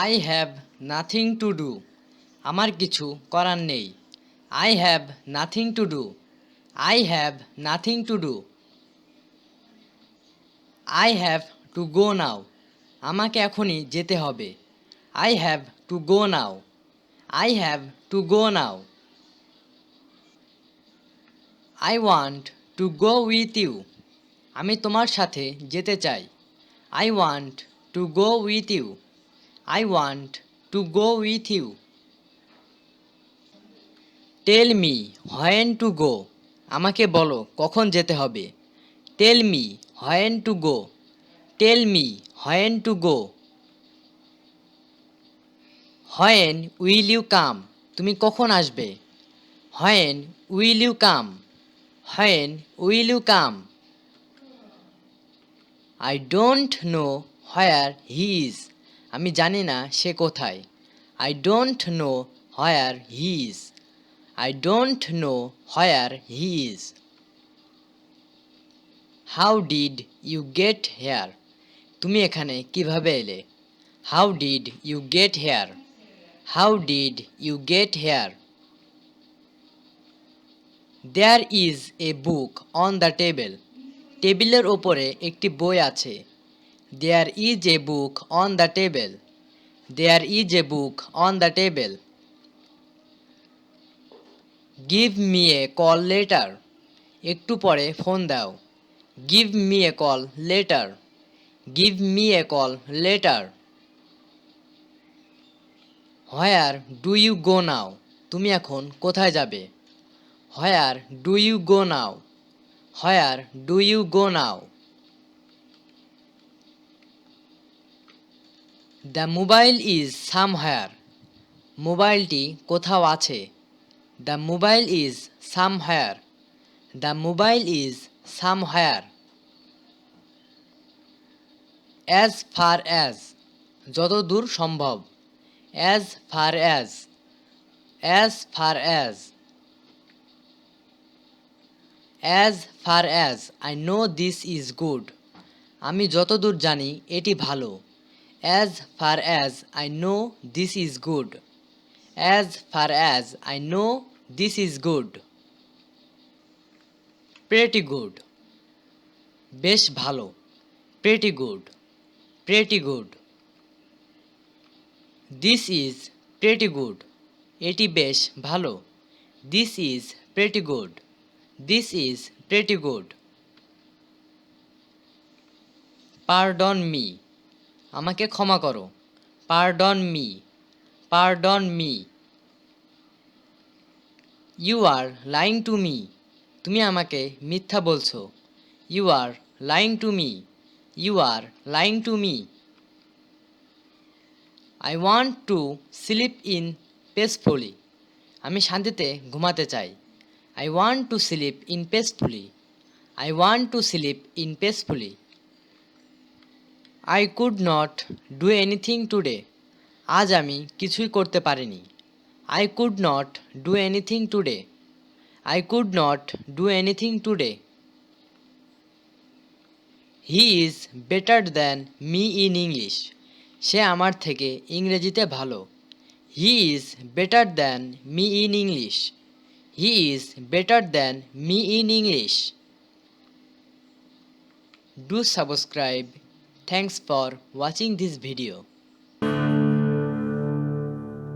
I have nothing to do. আমার কিছু করার নেই। I have nothing to do. I have nothing to do. I have to go now. আমাকে এখনই যেতে হবে। I have to go now. I have to go now. I want to go with you. আমি তোমার সাথে যেতে চাই। I want to go with you. I want to go with you. Tell me when to go. আমাকে বলো কখন যেতে হবে। Tell me when to go. Tell me when to go. When will you come. তুমি কখন আসবে। When will you come. When will you come. I don't know where he is. আমি জানি না সে কোথায়। I don't know where he is. I don't know where he is. How did you get here. তুমি এখানে কিভাবে এলে। How did you get here. How did you get here. There is a book on the table. টেবিলের ওপরে একটি বই আছে। There is a book on the table. There is a book on the table. Give me a call later. একটু পরে phone দাও। Give me a call later. Give me a call later. Where do you go now. তুমি এখন কোথায় যাবে। Where do you go now. Where do you go now. The mobile is somewhere. মোবাইলটি কোথাও আছে। The mobile is somewhere. The mobile is somewhere. As far as. যত দূর সম্ভব। As far as. As far as. As far as I know this is good. আমি যতদূর জানি এটি ভালো। As far as I know this is good. As far as I know this is good. Pretty good. বেশ ভালো। Pretty good. Pretty good. This is pretty good. এটি বেশ ভালো। This is pretty good. This is pretty good. Pardon me. আমাকে ক্ষমা করো। Pardon me. Pardon me. You are lying to me. তুমি আমাকে মিথ্যা বলছো। You are lying to me. You are lying to me. I want to sleep in peacefully. আমি শান্তিতে ঘুমাতে চাই। I want to sleep in peacefully. I want to sleep in peacefully. I could not do anything today. আজ আমি কিছুই করতে পারিনি। I could not do anything today. I could not do anything today. He is better than me in English. সে আমার থেকে ইংরেজিতে ভালো। He is better than me in English. He is better than me in English. Do subscribe. Thanks for watching this video.